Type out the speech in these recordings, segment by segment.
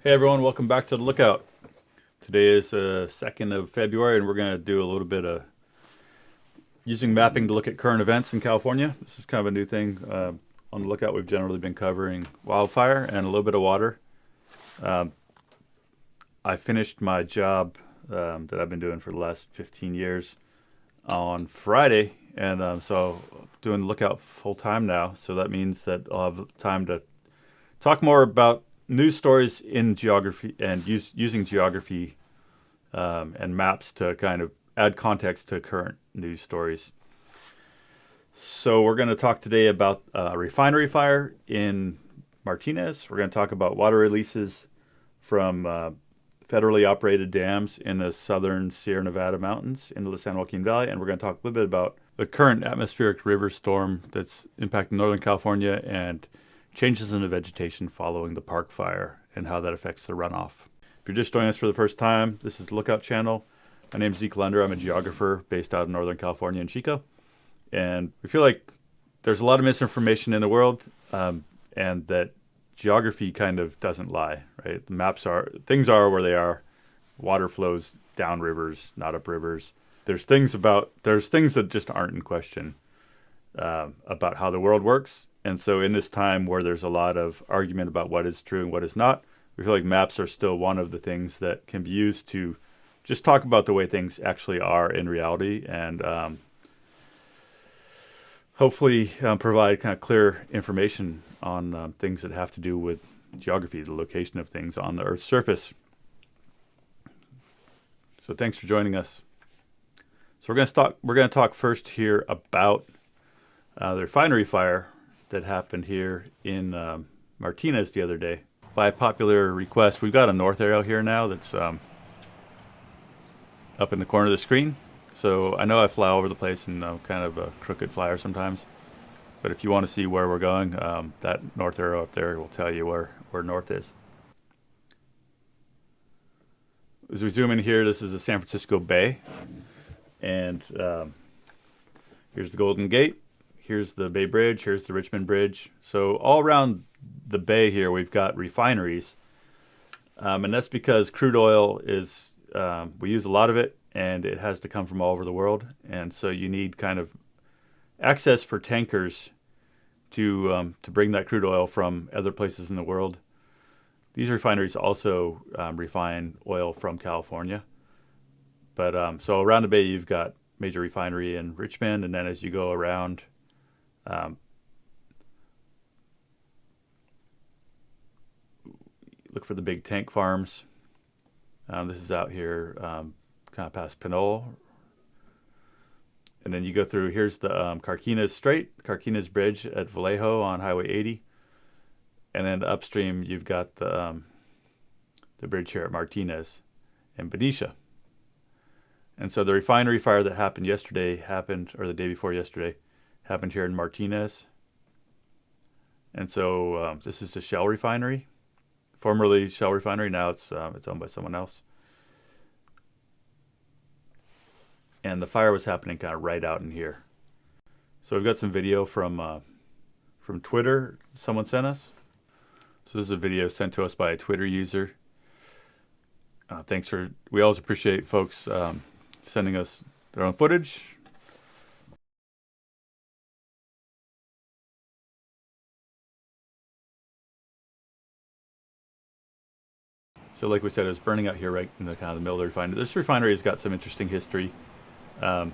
Hey everyone, welcome back to the Lookout. Today is the 2nd of February and we're going to do a little bit of using mapping to look at current events in California. This is kind of a new thing. On the Lookout, we've generally been covering wildfire and a little bit of water. I finished my job that I've been doing for the last 15 years on Friday, and so doing the Lookout full time now. So that means that I'll have time to talk more about news stories in geography and using geography and maps to kind of add context to current news stories. So we're going to talk today about a refinery fire in Martinez. We're going to talk about water releases from federally operated dams in the southern Sierra Nevada mountains into the San Joaquin Valley, and we're going to talk a little bit about the current atmospheric river storm that's impacting Northern California and changes in the vegetation following the park fire and how that affects the runoff. If you're just joining us for the first time, this is the Lookout channel. My name is Zeke Lunder. I'm a geographer based out of Northern California in Chico. And we feel like there's a lot of misinformation in the world, and that geography kind of doesn't lie, right? The maps are, things are where they are. Water flows down rivers, not up rivers. There's things that just aren't in question about how the world works. And so in this time where there's a lot of argument about what is true and what is not, we feel like maps are still one of the things that can be used to just talk about the way things actually are in reality, and hopefully provide kind of clear information on things that have to do with geography, the location of things on the Earth's surface. So thanks for joining us. So we're going to talk first here about the refinery fire that happened here in Martinez the other day. By popular request, we've got a north arrow here now that's up in the corner of the screen. So I know I fly all over the place and I'm kind of a crooked flyer sometimes. But if you want to see where we're going, that north arrow up there will tell you where north is. As we zoom in here, this is the San Francisco Bay. And here's the Golden Gate. Here's the Bay Bridge. Here's the Richmond Bridge. So all around the bay here, we've got refineries. And that's because crude oil is, we use a lot of it, and it has to come from all over the world. And so you need kind of access for tankers to bring that crude oil from other places in the world. These refineries also refine oil from California. But so around the bay, you've got major refinery in Richmond, and then as you go around, look for the big tank farms. This is out here kind of past Pinole. And then you go through, here's the Carquinez Strait, Carquinez Bridge at Vallejo on Highway 80. And then upstream, you've got the bridge here at Martinez and Benicia. And so the refinery fire that happened yesterday or the day before yesterday, happened here in Martinez. And so this is the Shell refinery, formerly Shell refinery. Now it's owned by someone else. And the fire was happening kind of right out in here. So we've got some video from Twitter someone sent us. So this is a video sent to us by a Twitter user. We always appreciate folks sending us their own footage. So like we said, it was burning out here right in the kind of the middle of the refinery. This refinery has got some interesting history. Back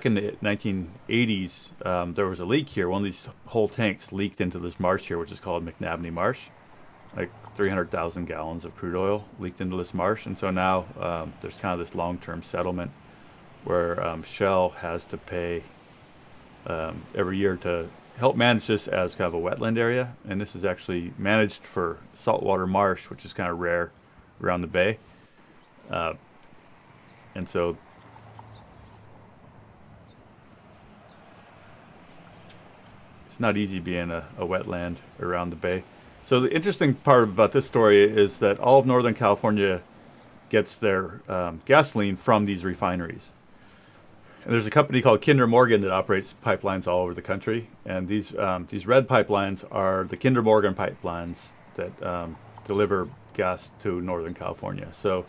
in the 1980s, there was a leak here. One of these whole tanks leaked into this marsh here, which is called McNabney Marsh. Like 300,000 gallons of crude oil leaked into this marsh. And so now there's kind of this long-term settlement where Shell has to pay every year to help manage this as kind of a wetland area. And this is actually managed for saltwater marsh, which is kind of rare around the bay. And so it's not easy being a wetland around the bay. So the interesting part about this story is that all of Northern California gets their gasoline from these refineries. And there's a company called Kinder Morgan that operates pipelines all over the country. And these red pipelines are the Kinder Morgan pipelines that deliver gas to Northern California. So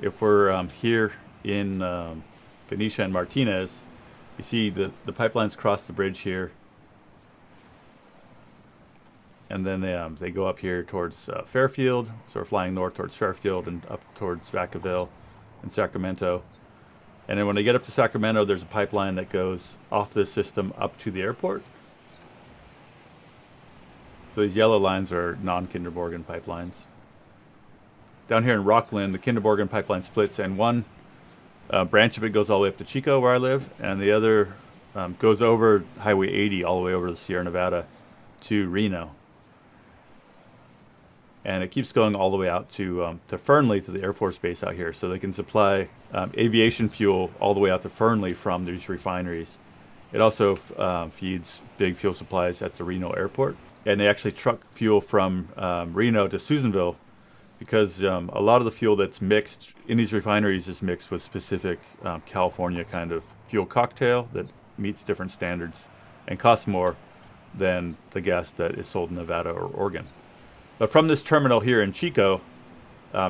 if we're here in Benicia and Martinez, you see the pipelines cross the bridge here, and then they go up here towards Fairfield. So we're flying north towards Fairfield and up towards Vacaville and Sacramento. And then when they get up to Sacramento, there's a pipeline that goes off this system up to the airport. So these yellow lines are non-Kinder Morgan pipelines. Down here in Rockland, the Kinder Morgan pipeline splits, and one branch of it goes all the way up to Chico, where I live, and the other goes over Highway 80 all the way over to Sierra Nevada to Reno. And it keeps going all the way out to Fernley, to the Air Force Base out here, so they can supply aviation fuel all the way out to Fernley from these refineries. It also feeds big fuel supplies at the Reno airport. And they actually truck fuel from Reno to Susanville, because a lot of the fuel that's mixed in these refineries is mixed with specific California kind of fuel cocktail that meets different standards and costs more than the gas that is sold in Nevada or Oregon. But from this terminal here in Chico,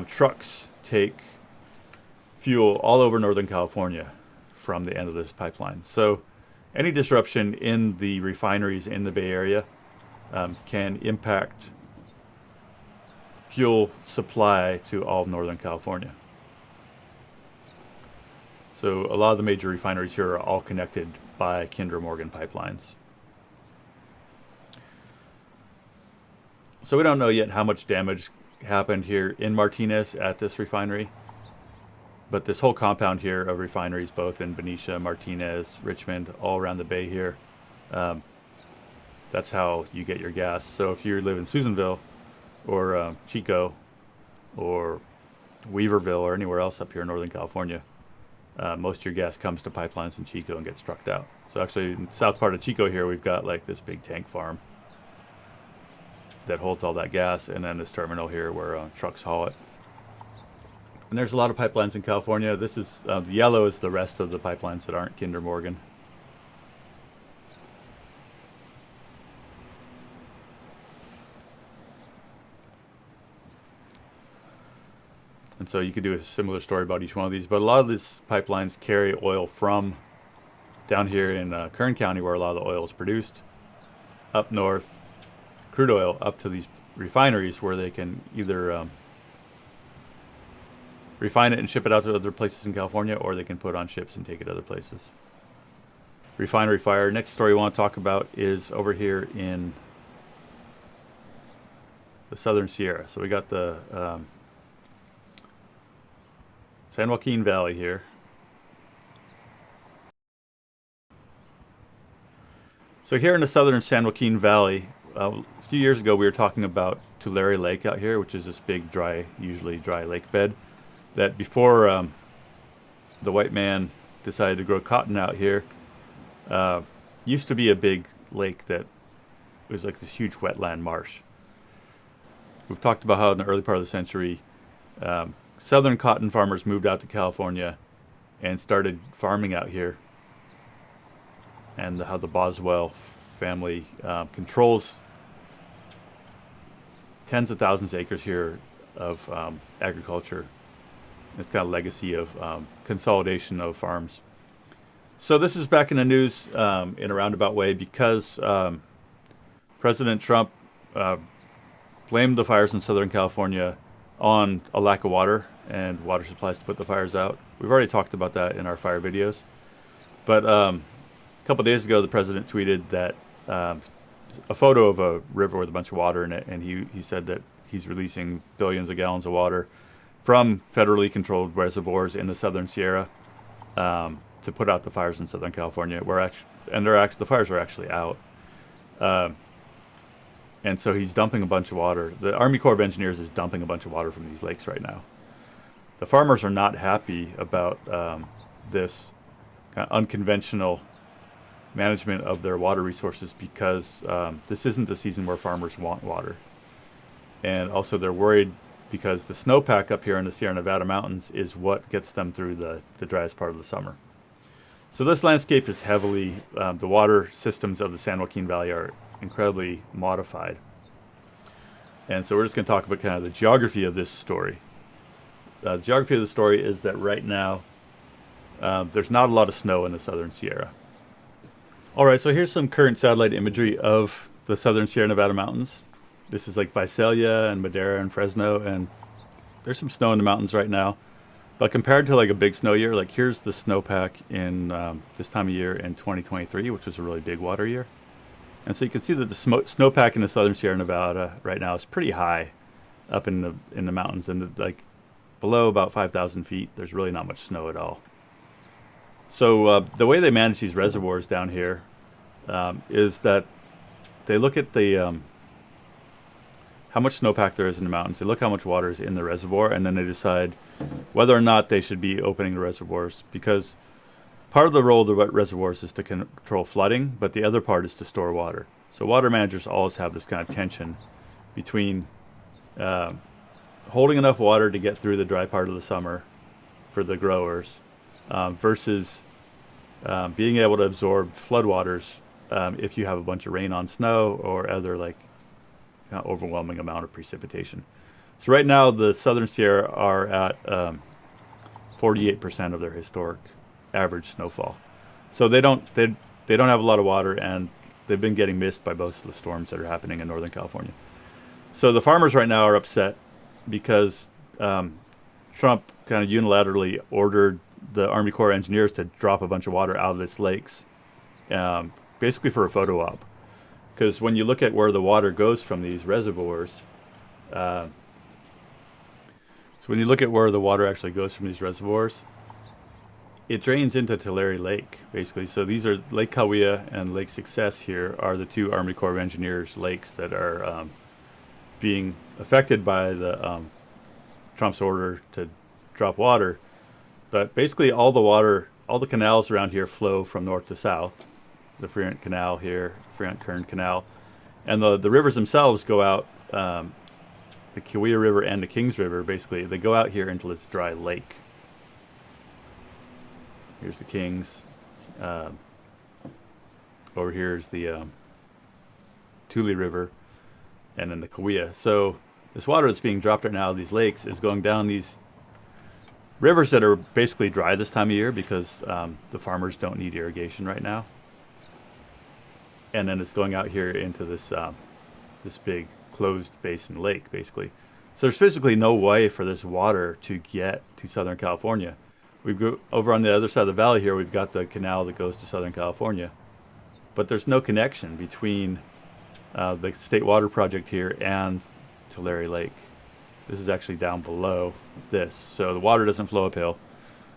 trucks take fuel all over Northern California from the end of this pipeline. So any disruption in the refineries in the Bay Area can impact fuel supply to all of Northern California. So a lot of the major refineries here are all connected by Kinder Morgan pipelines. So we don't know yet how much damage happened here in Martinez at this refinery, but this whole compound here of refineries, both in Benicia, Martinez, Richmond, all around the bay here, that's how you get your gas. So if you live in Susanville or Chico or Weaverville or anywhere else up here in Northern California, most of your gas comes to pipelines in Chico and gets trucked out. So actually in the south part of Chico here, we've got like this big tank farm that holds all that gas, and then this terminal here where trucks haul it. And there's a lot of pipelines in California. This is the yellow is the rest of the pipelines that aren't Kinder Morgan. And so you could do a similar story about each one of these, but a lot of these pipelines carry oil from down here in Kern County, where a lot of the oil is produced, up north, crude oil up to these refineries where they can either refine it and ship it out to other places in California, or they can put on ships and take it other places. Refinery fire. Next story we want to talk about is over here in the Southern Sierra. So we got the San Joaquin Valley here. So here in the southern San Joaquin Valley, a few years ago we were talking about Tulare Lake out here, which is this big usually dry lake bed that before the white man decided to grow cotton out here, used to be a big lake that was like this huge wetland marsh. We've talked about how in the early part of the century, southern cotton farmers moved out to California and started farming out here, and how the Boswell family controls tens of thousands of acres here of agriculture. It's got a legacy of consolidation of farms. So this is back in the news in a roundabout way because President Trump blamed the fires in Southern California on a lack of water and water supplies to put the fires out. We've already talked about that in our fire videos. But a couple days ago, the president tweeted that a photo of a river with a bunch of water in it, and he said that he's releasing billions of gallons of water from federally controlled reservoirs in the Southern Sierra to put out the fires in Southern California. The fires are actually out. And so he's dumping a bunch of water. The Army Corps of Engineers is dumping a bunch of water from these lakes right now. The farmers are not happy about this kind of unconventional management of their water resources because this isn't the season where farmers want water. And also they're worried because the snowpack up here in the Sierra Nevada mountains is what gets them through the driest part of the summer. So this landscape is heavily, the water systems of the San Joaquin Valley are incredibly modified. And so we're just going to talk about kind of the geography of this story. The geography of the story is that right now there's not a lot of snow in the Southern Sierra. All right, so here's some current satellite imagery of the Southern Sierra Nevada mountains. This is like Visalia and Madera and Fresno, and there's some snow in the mountains right now. But compared to like a big snow year, like here's the snowpack in this time of year in 2023, which was a really big water year. And so you can see that the snowpack in the Southern Sierra Nevada right now is pretty high up in the mountains, and like below about 5,000 feet, there's really not much snow at all. So the way they manage these reservoirs down here is that they look at the how much snowpack there is in the mountains. They look how much water is in the reservoir, and then they decide whether or not they should be opening the reservoirs, because part of the role of the wet reservoirs is to control flooding, but the other part is to store water. So water managers always have this kind of tension between holding enough water to get through the dry part of the summer for the growers versus being able to absorb floodwaters if you have a bunch of rain on snow or other like overwhelming amount of precipitation. So right now the Southern Sierra are at 48% of their historic average snowfall. So they don't have a lot of water, and they've been getting missed by most of the storms that are happening in Northern California. So the farmers right now are upset because Trump kind of unilaterally ordered the Army Corps of Engineers to drop a bunch of water out of its lakes, basically for a photo op. Because when you look at where the water goes from these reservoirs, so when you look at where the water actually goes from these reservoirs, it drains into Tulare Lake, basically. So these are Lake Cahuilla and Lake Success here are the two Army Corps of Engineers lakes that are being affected by the Trump's order to drop water. But basically all the water, all the canals around here flow from north to south. The Fremont Canal here, Fremont Kern Canal. And the rivers themselves go out, the Cahuilla River and the Kings River, basically, they go out here into this dry lake. Here's the Kings. Over here is the Tule River, and then the Cahuilla. So this water that's being dropped right now, these lakes, is going down these rivers that are basically dry this time of year because the farmers don't need irrigation right now. And then it's going out here into this this big closed basin lake, basically. So there's physically no way for this water to get to Southern California. We've got, over on the other side of the valley here, we've got the canal that goes to Southern California. But there's no connection between the State Water Project here and Tulare Lake. This is actually down below this, so the water doesn't flow uphill.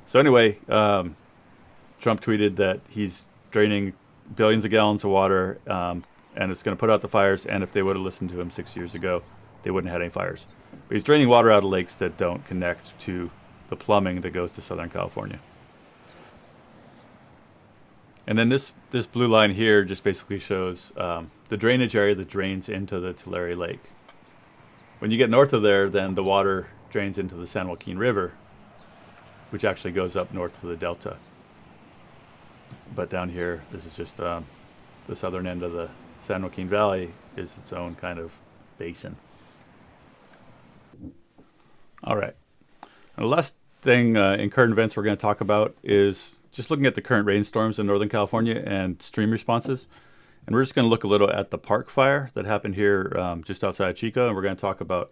So anyway, Trump tweeted that he's draining billions of gallons of water, and it's going to put out the fires, and if they would have listened to him 6 years ago, they wouldn't have had any fires. But he's draining water out of lakes that don't connect to the plumbing that goes to Southern California. And then this blue line here just basically shows the drainage area that drains into the Tulare Lake. When you get north of there, then the water drains into the San Joaquin River, which actually goes up north to the delta. But down here, this is just the southern end of the San Joaquin Valley is its own kind of basin. All right. And the last thing in current events we're going to talk about is just looking at the current rainstorms in Northern California and stream responses. And we're just going to look a little at the park fire that happened here just outside Chico. And we're going to talk about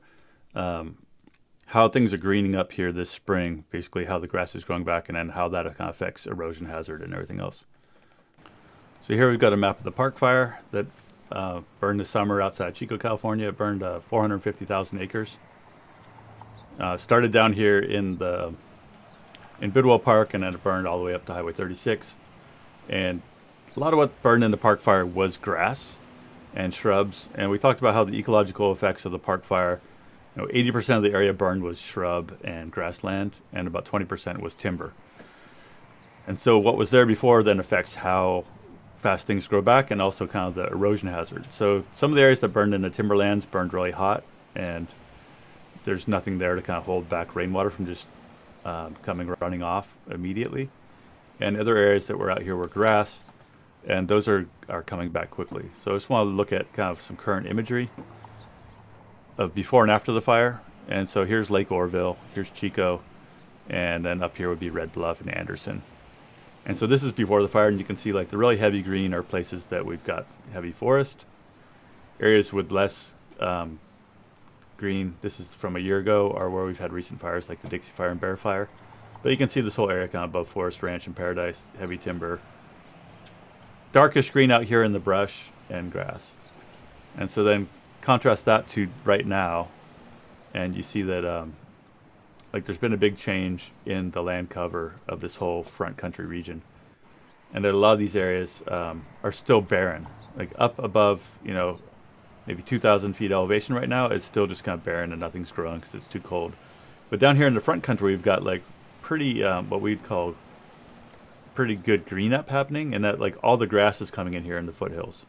how things are greening up here this spring, basically how the grass is growing back, and then how that kind of affects erosion hazard and everything else. So here we've got a map of the park fire that burned this summer outside Chico, California. It burned 450,000 acres. Started down here in Bidwell Park, and then it burned all the way up to Highway 36. And a lot of what burned in the park fire was grass and shrubs. And we talked about how the ecological effects of the park fire, 80% of the area burned was shrub and grassland, and about 20% was timber. And so what was there before then affects how fast things grow back, and also kind of the erosion hazard. So some of the areas that burned in the timberlands burned really hot, and there's nothing there to kind of hold back rainwater from just running off immediately. And other areas that were out here were grass, and those are coming back quickly. So I just want to look at kind of some current imagery. of before and after the fire. And so here's Lake Orville, here's Chico, and then up here would be Red Bluff and Anderson. And so this is before the fire, and you can see like the really heavy green are places that we've got heavy forest. Areas with less green, this is from a year ago, are where we've had recent fires like the Dixie Fire and Bear Fire. But you can see this whole area kind of above Forest Ranch and Paradise, heavy timber. Darkish green out here in the brush and grass. And so then contrast that to right now, and you see that like there's been a big change in the land cover of this whole front country region, and that a lot of these areas are still barren. Like up above, maybe 2,000 feet elevation right now, it's still just kind of barren and nothing's growing because it's too cold. But down here in the front country, we've got like pretty what we'd call pretty good green up happening, and that like all the grass is coming in here in the foothills.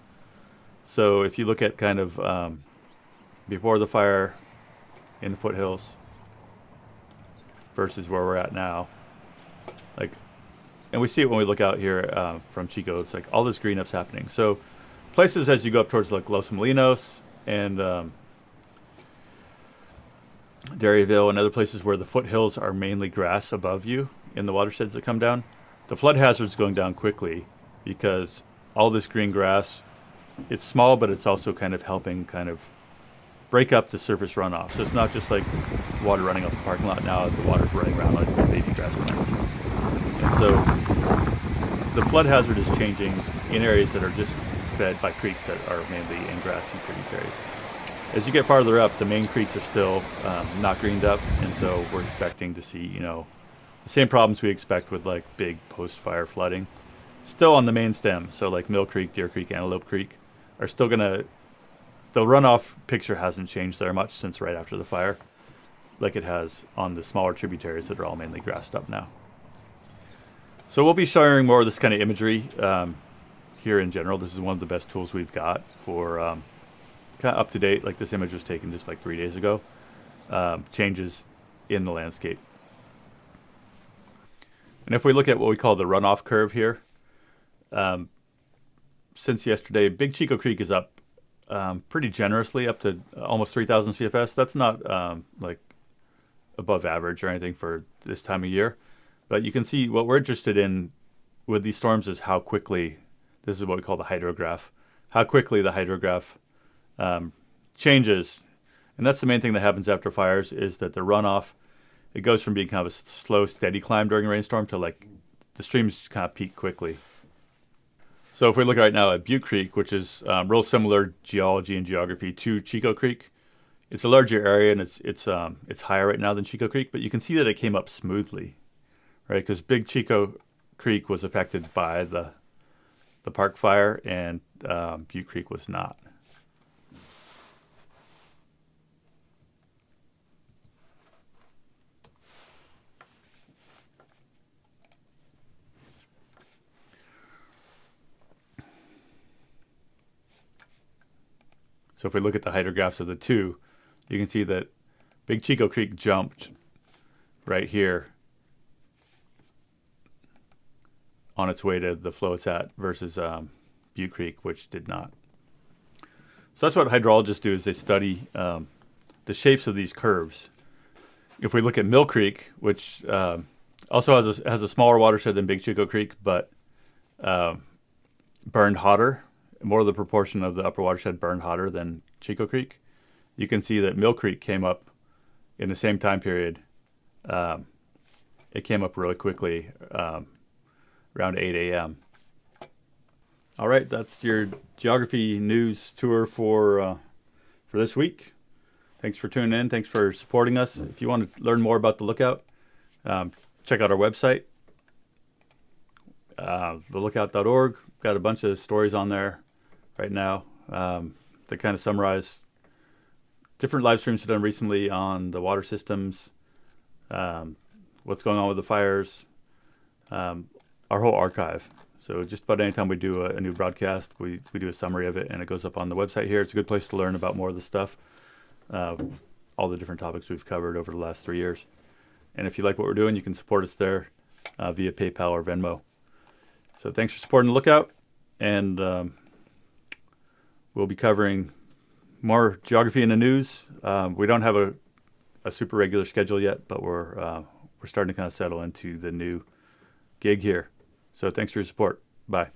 So if you look at kind of before the fire in the foothills versus where we're at now, like, and we see it when we look out here from Chico, it's like all this green up's happening. So places as you go up towards like Los Molinos and Dairyville and other places where the foothills are mainly grass above you in the watersheds that come down, the flood hazard's going down quickly because all this green grass, it's small, but it's also kind of helping kind of break up the surface runoff. So it's not just like water running off the parking lot. Now the water's running around like the baby grass plants. And so the flood hazard is changing in areas that are just fed by creeks that are mainly in grassy tributaries. As you get farther up, the main creeks are still not greened up, and so we're expecting to see, the same problems we expect with like big post-fire flooding. Still on the main stem, so like Mill Creek, Deer Creek, Antelope Creek are still gonna. The runoff picture hasn't changed there much since right after the fire, like it has on the smaller tributaries that are all mainly grassed up now. So we'll be sharing more of this kind of imagery here in general. This is one of the best tools we've got for kind of up to date. Like this image was taken just like 3 days ago. Changes in the landscape. And if we look at what we call the runoff curve here, since yesterday, Big Chico Creek is up pretty generously, up to almost 3,000 CFS. That's not like above average or anything for this time of year. But you can see what we're interested in with these storms is how quickly, this is what we call the hydrograph, how quickly the hydrograph changes. And that's the main thing that happens after fires is that the runoff, it goes from being kind of a slow, steady climb during a rainstorm to like the streams kind of peak quickly. So if we look right now at Butte Creek, which is real similar geology and geography to Chico Creek, it's a larger area and it's higher right now than Chico Creek, but you can see that it came up smoothly, right? Because Big Chico Creek was affected by the park fire, and Butte Creek was not. So if we look at the hydrographs of the two, you can see that Big Chico Creek jumped right here on its way to the flow it's at versus Butte Creek, which did not. So that's what hydrologists do, is they study the shapes of these curves. If we look at Mill Creek, which also has a smaller watershed than Big Chico Creek, but burned hotter, more of the proportion of the upper watershed burned hotter than Chico Creek, you can see that Mill Creek came up in the same time period. It came up really quickly, around 8 a.m. All right, that's your geography news tour for this week. Thanks for tuning in. Thanks for supporting us. If you want to learn more about the Lookout, check out our website, thelookout.org. Got a bunch of stories on there right now that kind of summarize different live streams we've done recently on the water systems, what's going on with the fires, our whole archive. So just about any time we do a new broadcast, we do a summary of it, and it goes up on the website here. It's a good place to learn about more of the stuff, all the different topics we've covered over the last 3 years. And if you like what we're doing, you can support us there via PayPal or Venmo. So thanks for supporting the Lookout, and we'll be covering more geography in the news We don't have a super regular schedule yet, but we're starting to kind of settle into the new gig here. So thanks for your support. Bye.